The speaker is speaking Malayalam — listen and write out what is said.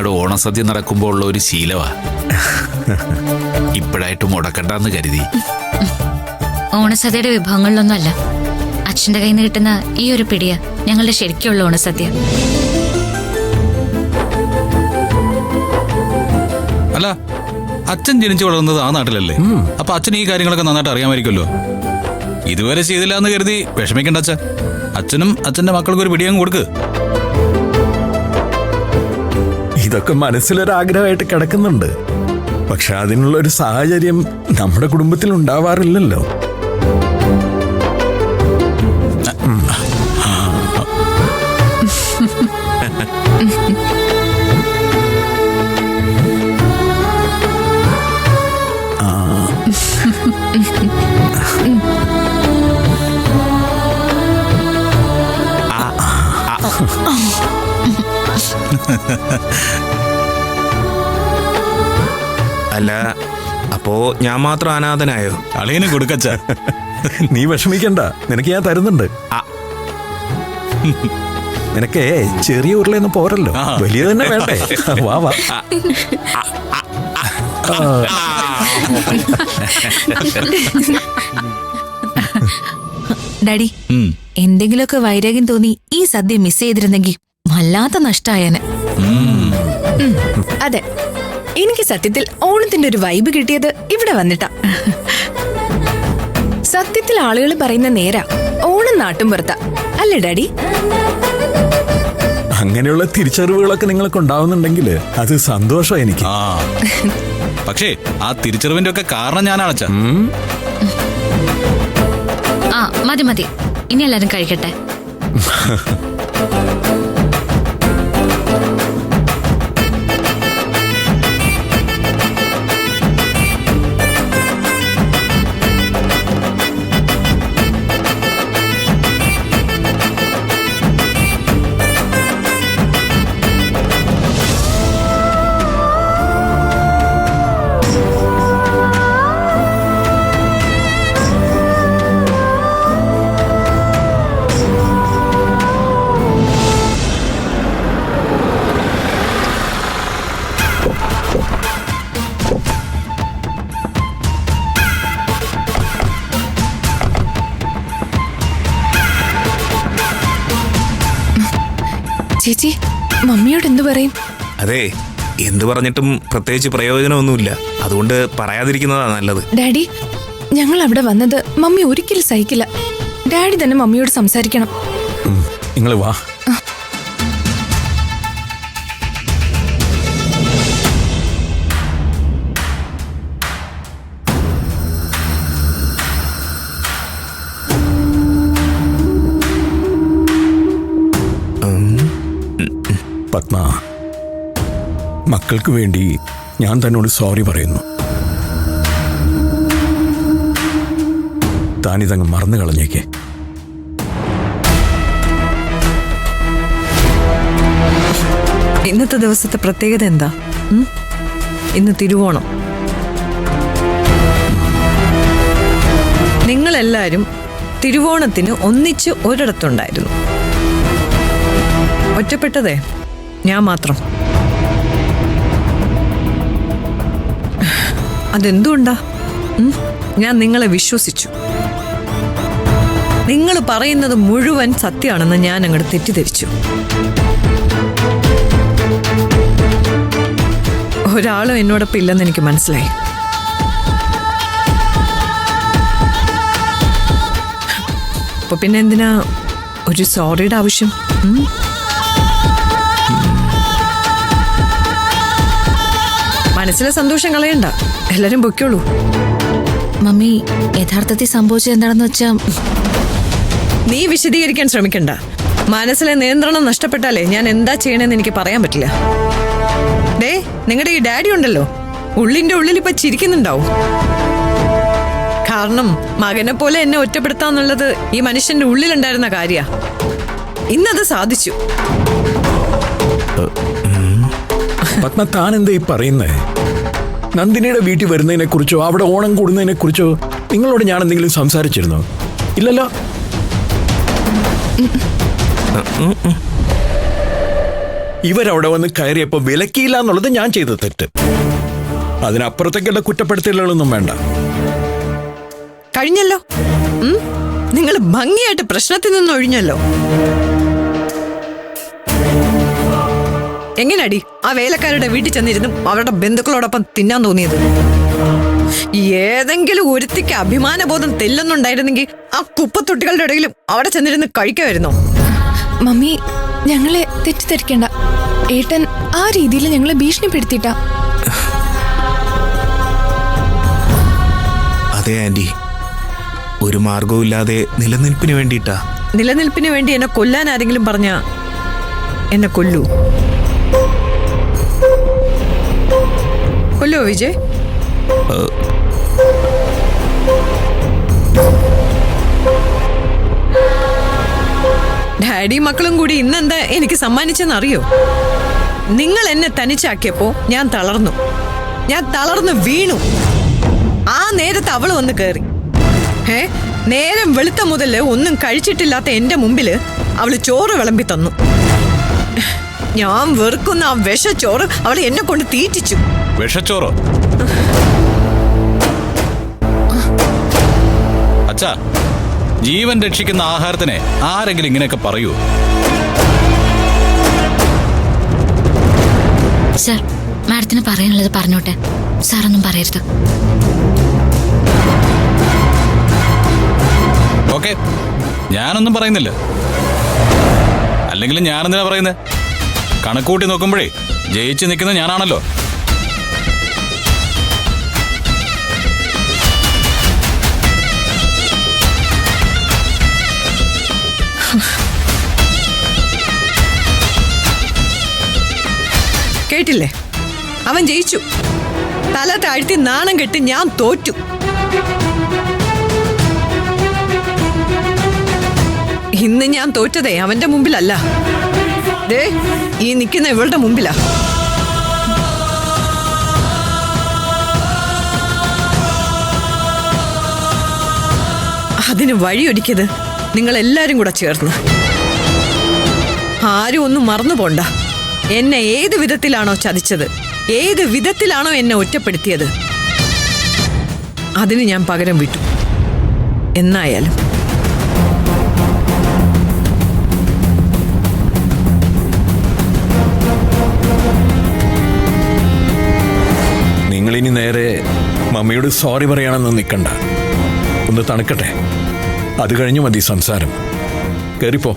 ഞങ്ങളുടെ ഓണസദ്യ നടക്കുമ്പോൾ ഉള്ള ഒരു ശീലമാ. ഇപ്പോഴായിട്ട് മുടക്കണ്ടെന്ന് കരുതി. ഓണസദ്യയുടെ വിഭവങ്ങളിലൊന്നും അല്ല, അച്ഛന്റെ കയ്യിൽ നിന്ന് കിട്ടുന്ന ഈ ഒരു പിടിയ ഞങ്ങളുടെ ശരിക്കുള്ള ഓണസദ്യ. അല്ല, അച്ഛൻ ജനിച്ചു വളർന്നത് ആ നാട്ടിലല്ലേ? അപ്പൊ അച്ഛൻ ഈ കാര്യങ്ങളൊക്കെ നന്നായിട്ട് അറിയാമായിരിക്കുമല്ലോ. ഇതുവരെ ചെയ്തില്ല എന്ന് കരുതി വിഷമിക്കണ്ട അച്ഛൻ. അച്ഛനും അച്ഛന്റെ മക്കൾക്കും ഒരു പിടിയങ്ങ് കൊടുക്ക്. ഇതൊക്കെ മനസ്സിലൊരാഗ്രഹമായിട്ട് കിടക്കുന്നുണ്ട്. പക്ഷെ അതിനുള്ള ഒരു സാഹചര്യം നമ്മുടെ കുടുംബത്തിൽ ഉണ്ടാവാറില്ലല്ലോ. അല്ല, അപ്പോ ഞാൻ മാത്രം അനാഥനായോ? അളിയന് കൊടുക്കച്ച. നീ വിഷമിക്കണ്ട, നിനക്ക് ഞാൻ തരുന്നുണ്ട്. നിനക്കേ ചെറിയ ഉരുളയൊന്നും പോരല്ലോ, വലിയ തന്നെ വേണ്ടേ? വാ വാ. ഡാഡി, എന്തെങ്കിലുമൊക്കെ വൈരാഗ്യം തോന്നി ഈ സദ്യ മിസ് ചെയ്തിരുന്നെങ്കിൽ വല്ലാത്ത നഷ്ടായനെ. അതെ, എനിക്ക് സത്യത്തിൽ ഓണത്തിന്റെ ഒരു വൈബ് കിട്ടിയത് ഇവിടെ വന്നിട്ടാ. സത്യത്തിൽ ആളുകൾ പറയുന്ന നേരാ, ഓണം നാട്ടും പുറത്താ അല്ലേ ഡാഡി? അങ്ങനെയുള്ള തിരിച്ചറിവുകളൊക്കെ നിങ്ങൾക്ക് ഉണ്ടാവുന്നുണ്ടെങ്കിൽ അത് സന്തോഷം എനിക്ക്. പക്ഷേ ആ തിരിച്ചറിവിന്റെ ഒക്കെ കാരണം ഞാനാണച്ച. ആ മതി മതി, ഇനി എല്ലാരും കഴിക്കട്ടെ. ചേച്ചി, മമ്മിയോട് എന്തു പറയും? അതെ, എന്ത് പറഞ്ഞിട്ടും പ്രത്യേകിച്ച് പ്രയോജനമൊന്നുമില്ല. അതുകൊണ്ട് പറയാതിരിക്കുന്നതാ നല്ലത്. ഡാഡി, ഞങ്ങൾ അവിടെ വന്നത് മമ്മി ഒരിക്കലും സഹിക്കില്ല. ഡാഡി തന്നെ മമ്മിയോട് സംസാരിക്കണം. നിങ്ങൾ വാ. പത്മ, മക്കൾക്ക് വേണ്ടി ഞാൻ തന്നോട് സോറി പറയുന്നു. താനിതങ്ങ് മറന്നു കളഞ്ഞേക്ക്. ഇന്നത്തെ ദിവസത്തെ പ്രത്യേകത എന്താ? ഇന്ന് തിരുവോണം. നിങ്ങളെല്ലാരും തിരുവോണത്തിന് ഒന്നിച്ച് ഒരിടത്തുണ്ടായിരുന്നു. ഒറ്റപ്പെട്ടതേ ഞാൻ മാത്രം. അതെന്തുകൊണ്ടാ? ഞാൻ നിങ്ങളെ വിശ്വസിച്ചു. നിങ്ങൾ പറയുന്നത് മുഴുവൻ സത്യമാണെന്ന് ഞാൻ അങ്ങോട്ട് തെറ്റിദ്ധരിച്ചു. ഒരാളും എന്നോടൊപ്പം ഇല്ലെന്ന് എനിക്ക് മനസ്സിലായി. അപ്പൊ പിന്നെ എന്തിനാ ഒരു സോറിയുടെ ആവശ്യം? മനസ്സിലെ സന്തോഷം കളയണ്ട, എല്ലാരും പൊയ്ക്കോളൂ. മമ്മി, യഥാർത്ഥത്തിൽ സംഭവിച്ചത് എന്താണെന്ന് വെച്ചാ നീ വിശദീകരിക്കാൻ ശ്രമിക്കണ്ട. മനസ്സിലെ നിയന്ത്രണം നഷ്ടപ്പെട്ടാലേ ഞാൻ എന്താ ചെയ്യണമെന്ന് എനിക്ക് പറയാൻ പറ്റില്ല. ഡേ, നിങ്ങളുടെ ഈ ഡാഡി ഉണ്ടല്ലോ, ഉള്ളിന്റെ ഉള്ളിൽ ഇപ്പൊ ചിരിക്കുന്നുണ്ടാവും. കാരണം മകനെ പോലെ എന്നെ ഒറ്റപ്പെടുത്താന്നുള്ളത് ഈ മനുഷ്യന്റെ ഉള്ളിലുണ്ടായിരുന്ന കാര്യ. ഇന്നത് സാധിച്ചു. പത്മ, താൻ എന്താ ഈ പറയുന്നേ? നന്ദിനിയുടെ വീട്ടിൽ വരുന്നതിനെ കുറിച്ചോ അവിടെ ഓണം കൂടുന്നതിനെ കുറിച്ചോ നിങ്ങളോട് ഞാൻ എന്തെങ്കിലും സംസാരിച്ചിരുന്നോ? ഇല്ലല്ലോ. ഇവരവിടെ വന്ന് കയറിയപ്പോ വിലക്കിയില്ല എന്നുള്ളത് ഞാൻ ചെയ്ത തെറ്റ്. അതിനപ്പുറത്തേക്കുള്ള കുറ്റപ്പെടുത്തലുകളൊന്നും വേണ്ട. കഴിഞ്ഞല്ലോ. നിങ്ങൾ ഭംഗിയായിട്ട് പ്രശ്നത്തിൽ നിന്ന് ഒഴിഞ്ഞല്ലോ. എങ്ങനെയാടി ആ വേലക്കാരുടെ വീട്ടിൽ ചെന്നിരുന്നു അവരുടെ ബന്ധുക്കളോടൊപ്പം തിന്നാൻ തോന്നിയത്? ഏതെങ്കിലും ഒരുത്തിക്ക് അഭിമാനബോധം തെല്ലൊന്നുണ്ടായിരുന്നെങ്കിൽ ആ കുപ്പത്തൊട്ടികളുടെ ഇടയിലും അവിടെ ചെന്നിരുന്ന് കഴിക്കുമായിരുന്നോ? മമ്മി, ഞങ്ങളെ തെറ്റിദ്ധരിക്കണ്ട. ഏട്ടൻ ആ രീതിയിൽ ഞങ്ങളെ ഭീഷണിപ്പെടുത്തിയിട്ടാ. അതെ ആന്റി, ഒരു മാർഗവും ഇല്ലാതെ നിലനിൽപ്പിന് വേണ്ടിയിട്ടാ. നിലനിൽപ്പിന് വേണ്ടി എന്നെ കൊല്ലാൻ ആരെങ്കിലും പറഞ്ഞ എന്നെ കൊല്ലൂ. കൊല്ലോ വിജയ്? ഡാഡിയും മക്കളും കൂടി ഇന്നെന്താ എനിക്ക് സമ്മാനിച്ചെന്നറിയോ? നിങ്ങൾ എന്നെ തനിച്ചാക്കിയപ്പോ ഞാൻ തളർന്നു വീണു. ആ നേരത്ത് അവള് വന്ന് കയറി. നേരം വെളുത്ത മുതല് ഒന്നും കഴിച്ചിട്ടില്ലാത്ത എന്റെ മുമ്പില് അവള് ചോറ് വിളമ്പി തന്നു. ഞാൻ വെറുക്കുന്ന ആ വിഷച്ചോറ് അവൾ എന്നെ കൊണ്ട് തീറ്റിച്ചു. വിഷച്ചോറോ? അച്ഛാ, ജീവൻ രക്ഷിക്കുന്ന ആഹാരത്തിനെ ആരെങ്കിലും ഇങ്ങനെയൊക്കെ പറയൂ? സർ, മാഡത്തിന് പറയാനുള്ളത് പറഞ്ഞോട്ടെ. സാറൊന്നും പറയരുത്. ഓക്കെ, ഞാനൊന്നും പറയുന്നില്ല. അല്ലെങ്കിൽ ഞാനെന്തിനാ പറയുന്നത്? കണക്കൂട്ടി നോക്കുമ്പോഴേ ജയിച്ചു നിൽക്കുന്നത് ഞാനാണല്ലോ. കേട്ടില്ലേ? അവൻ ജയിച്ചു. തല താഴ്ത്തി നാണം കെട്ടി ഞാൻ തോറ്റു. ഇന്ന് ഞാൻ തോറ്റതേ അവന്റെ മുമ്പിലല്ല, ദേ ഈ നിൽക്കുന്ന ഇവളുടെ മുമ്പിലാ. അതിന് വഴിയൊരുക്കിയത് നിങ്ങൾ എല്ലാരും കൂടെ ചേർന്ന്. ആരും ഒന്നും മറന്നു പോണ്ട. എന്നെ ഏത് വിധത്തിലാണോ ചതിച്ചത്, ഏത് വിധത്തിലാണോ എന്നെ ഒറ്റപ്പെടുത്തിയത്, അതിന് ഞാൻ പകരം വിട്ടു. എന്നായാലും നിങ്ങളിനി നേരെ മമ്മിയോട് സോറി പറയാണെന്ന് നിൽക്കണ്ട. ഒന്ന് തണുക്കട്ടെ, അത് കഴിഞ്ഞു മതി സംസാരം. കയറിപ്പോ.